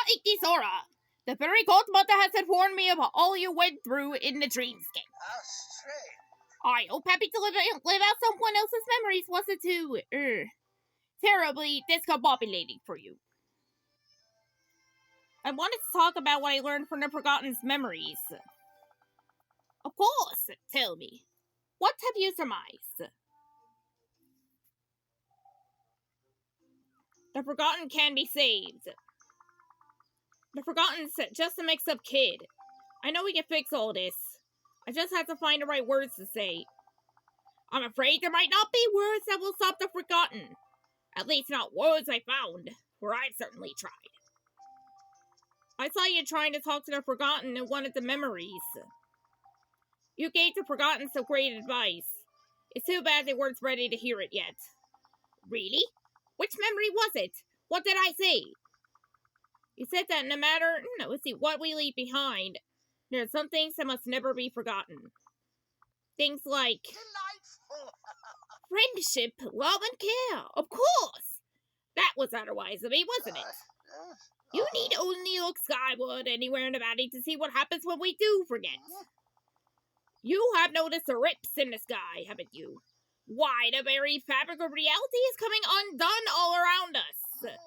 InkySora! The fairy godmother has informed me about all you went through in the dreamscape. How strange. I hope happy to live out someone else's memories wasn't too, terribly discombobulating for you. I wanted to talk about what I learned from the Forgotten's memories. Of course, tell me. What have you surmised? The Forgotten can be saved. The Forgotten's just a mixed-up kid. I know we can fix all this. I just have to find the right words to say. I'm afraid there might not be words that will stop the Forgotten. At least not words I found, for I've certainly tried. I saw you trying to talk to the Forgotten in one of the memories. You gave the Forgotten some great advice. It's too bad they weren't ready to hear it yet. Really? Which memory was it? What did I say? You said that no matter, what we leave behind, there are some things that must never be forgotten. Things like Delightful. friendship, love, and care. Of course! That was otherwise of me, wasn't it? You need only look skyward anywhere in the valley to see what happens when we do forget. You have noticed the rips in the sky, haven't you? Why, the very fabric of reality is coming undone all around us. Yes,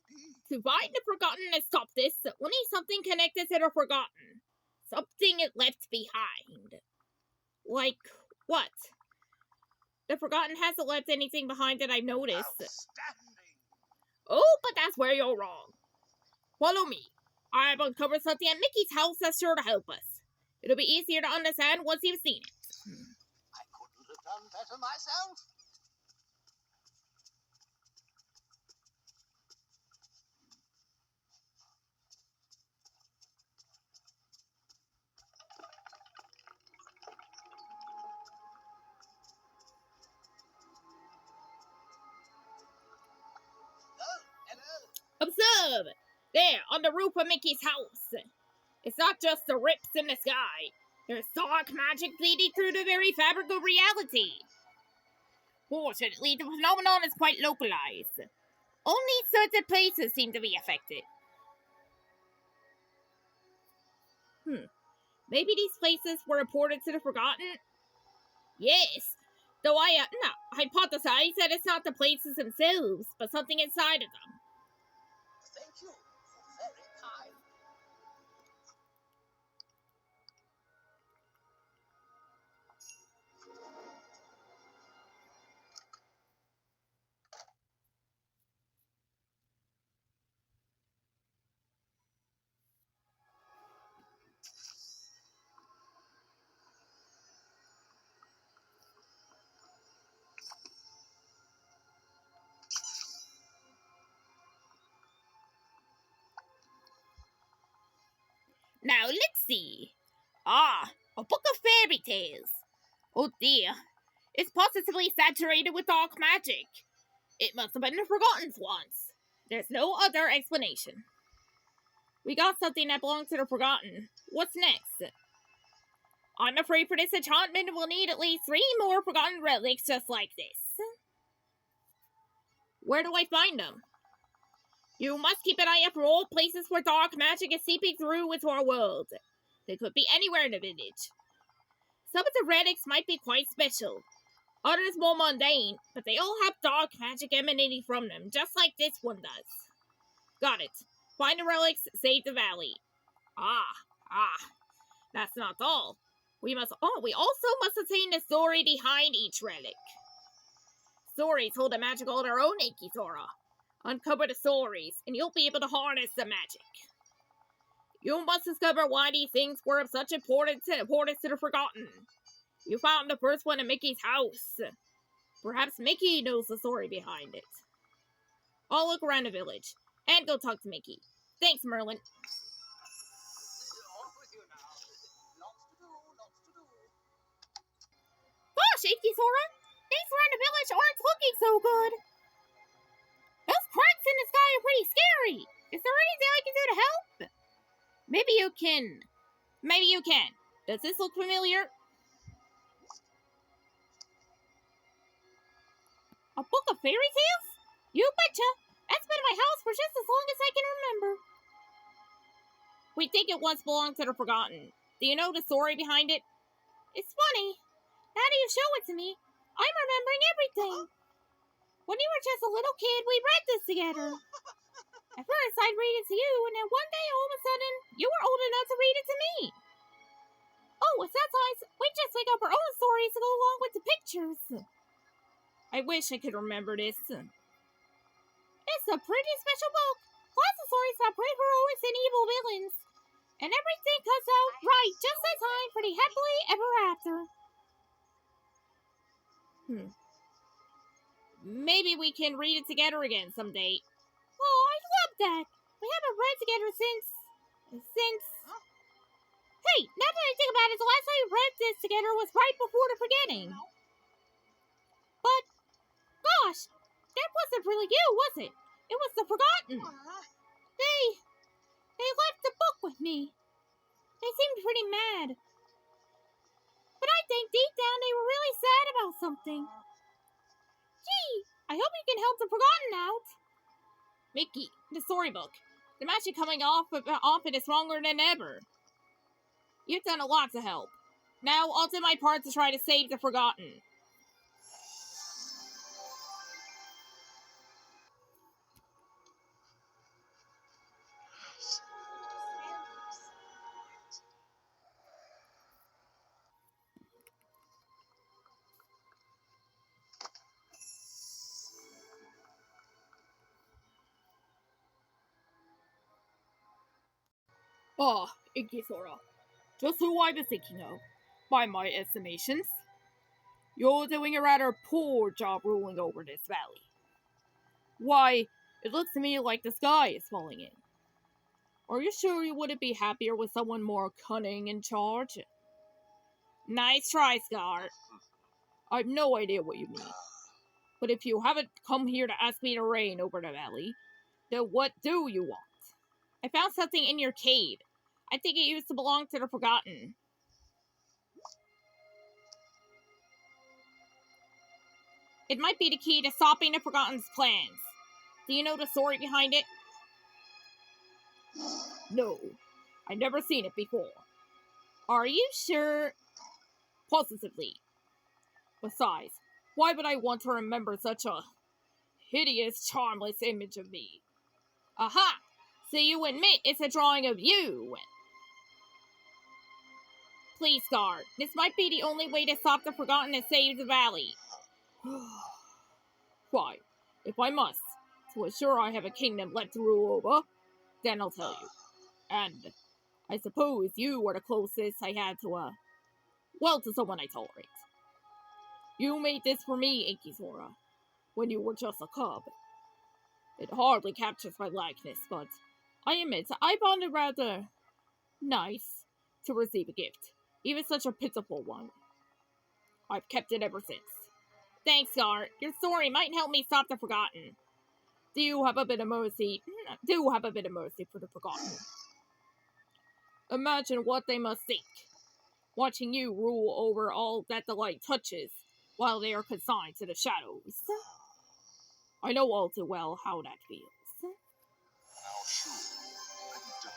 indeed. To find the Forgotten and stop this, we'll need something connected to the Forgotten. Something it left behind. Like what? The Forgotten hasn't left anything behind that I've noticed. Outstanding. Oh, but that's where you're wrong. Follow me. I've uncovered something at Mickey's house that's sure to help us. It'll be easier to understand once you've seen it. I couldn't have done better myself. Oh, hello. Observe! There, on the roof of Mickey's house. It's not just the rips in the sky. There's dark magic bleeding through the very fabric of reality. Fortunately, the phenomenon is quite localized. Only certain places seem to be affected. Maybe these places were reported to the Forgotten? Yes, though I hypothesize that it's not the places themselves, but something inside of them. Thank you. Very kind. Now, let's see. Ah, a book of fairy tales. Oh dear. It's positively saturated with dark magic. It must have been the Forgotten's once. There's no other explanation. We got something that belongs to the Forgotten. What's next? I'm afraid for this enchantment we'll need at least 3 more Forgotten relics just like this. Where do I find them? You must keep an eye out for all places where dark magic is seeping through into our world. They could be anywhere in the village. Some of the relics might be quite special. Others more mundane, but they all have dark magic emanating from them, just like this one does. Got it. Find the relics, save the valley. That's not all. We also must attain the story behind each relic. Stories hold a magic all their own, InkySora. Uncover the stories, and you'll be able to harness the magic. You must discover why these things were of such importance to the Forgotten. You found the first one in Mickey's house. Perhaps Mickey knows the story behind it. I'll look around the village, and go talk to Mickey. Thanks, Merlin. Off with you now. Lots to do, lots to do. Gosh, InkySora! Things around the village aren't looking so good. Those cracks in the sky are pretty scary. Is there anything I can do to help? Maybe you can. Does this look familiar? A book of fairy tales? You betcha. That's been in my house for just as long as I can remember. we think it once belonged to the Forgotten. Do you know the story behind it? It's funny. Now that you show it to me, I'm remembering everything. When you were just a little kid, we read this together. At first, I'd read it to you, and then one day, all of a sudden, you were old enough to read it to me. Oh, it's that time we just make up our own stories to go along with the pictures. I wish I could remember this. It's a pretty special book. Lots of stories about brave heroes and evil villains. And everything comes out right just in time for the happily ever after. Maybe we can read it together again someday. Oh, I love that. We haven't read together since... Hey, now that I think about it, the last time we read this together was right before the forgetting. But, gosh, that wasn't really you, was it? It was the Forgotten. They left the book with me. They seemed pretty mad. But I think deep down they were really sad about something. Gee, I hope you can help the Forgotten out. Mickey, the storybook. The magic coming off it is stronger than ever. You've done a lot to help. Now I'll do my part to try to save the Forgotten. Ah, InkySora. Just who I was thinking of. By my estimations, you're doing a rather poor job ruling over this valley. Why, it looks to me like the sky is falling in. Are you sure you wouldn't be happier with someone more cunning in charge? Nice try, Scar. I've no idea what you mean. But if you haven't come here to ask me to reign over the valley, then what do you want? I found something in your cave. I think it used to belong to the Forgotten. It might be the key to stopping the Forgotten's plans. Do you know the story behind it? No, I've never seen it before. Are you sure? Positively. Besides, why would I want to remember such a hideous, charmless image of me? Aha! So you admit it's a drawing of you! Please, Scar, this might be the only way to stop the Forgotten and save the valley. Fine, if I must, to assure I have a kingdom left to rule over, then I'll tell you. And I suppose you were the closest I had to to someone I tolerate. You made this for me, InkySora, when you were just a cub. It hardly captures my likeness, but I admit I found it rather nice to receive a gift, even such a pitiful one. I've kept it ever since. Thanks, Scar. Your story might help me stop the Forgotten. Do have a bit of mercy for the Forgotten. Imagine what they must think, watching you rule over all that the light touches, while they are consigned to the shadows. I know all too well how that feels. Now, sure, I'm done.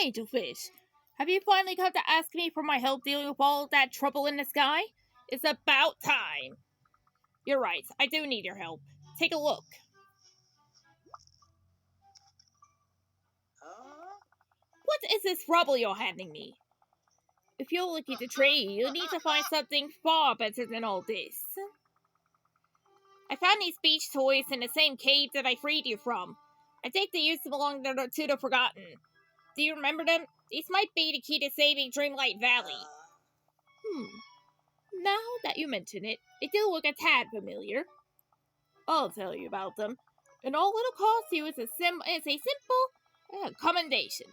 Angelfish, have you finally come to ask me for my help dealing with all that trouble in the sky? It's about time. You're right, I do need your help. Take a look. What is this rubble you're handing me? If you're looking to trade, you'll need to find something far better than all this. I found these beach toys in the same cave that I freed you from. I think they used to belong to the Forgotten. Do you remember them? These might be the key to saving Dreamlight Valley. Now that you mention it, they do look a tad familiar. I'll tell you about them. And all it'll cost you is a simple commendation.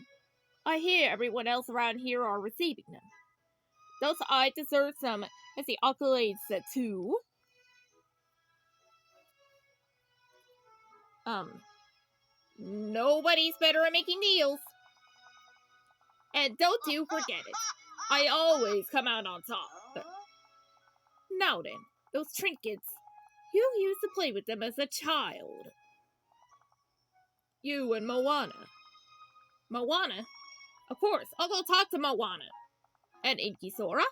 I hear everyone else around here are receiving them. Thus I deserve some as the accolades too. Nobody's better at making deals. And don't you forget it. I always come out on top. Now then, those trinkets. You used to play with them as a child. You and Moana. Moana? Of course, I'll go talk to Moana. And InkySora?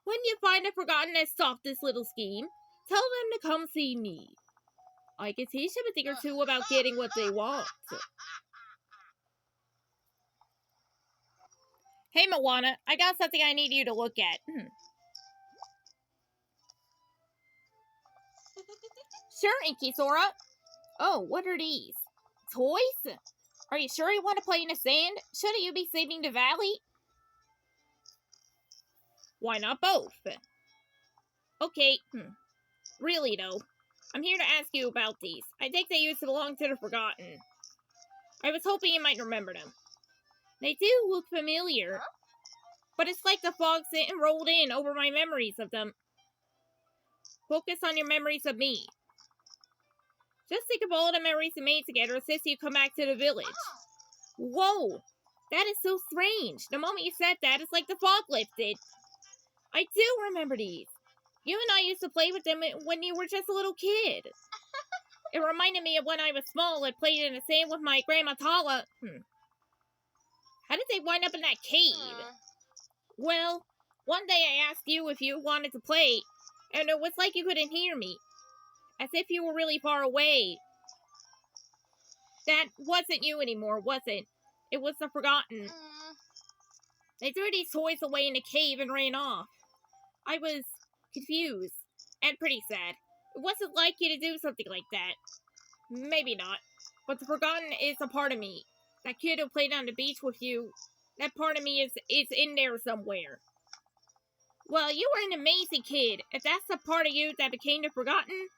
When you find a forgotten has stopped this little scheme, tell them to come see me. I can teach them a thing or two about getting what they want. Hey, Moana, I got something I need you to look at. Sure, InkySora. Oh, what are these? Toys? Are you sure you want to play in the sand? Shouldn't you be saving the valley? Why not both? Okay, Really, though. I'm here to ask you about these. I think they used to belong to the Forgotten. I was hoping you might remember them. They do look familiar. But it's like the fog sitting rolled in over my memories of them. Focus on your memories of me. Just think of all the memories we made together since you come back to the village. Whoa! That is so strange. The moment you said that, it's like the fog lifted. I do remember these. You and I used to play with them when you were just a little kid. It reminded me of when I was small and played in the sand with my Grandma Tala. How did they wind up in that cave? Well, one day I asked you if you wanted to play, and it was like you couldn't hear me. As if you were really far away. That wasn't you anymore, was it? It was the Forgotten. They threw these toys away in the cave and ran off. I was confused and pretty sad. It wasn't like you to do something like that. Maybe not. But the Forgotten is a part of me. That kid who played on the beach with you, that part of me is in there somewhere. Well, you were an amazing kid. If that's the part of you that became the Forgotten,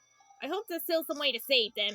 I hope there's still some way to save them.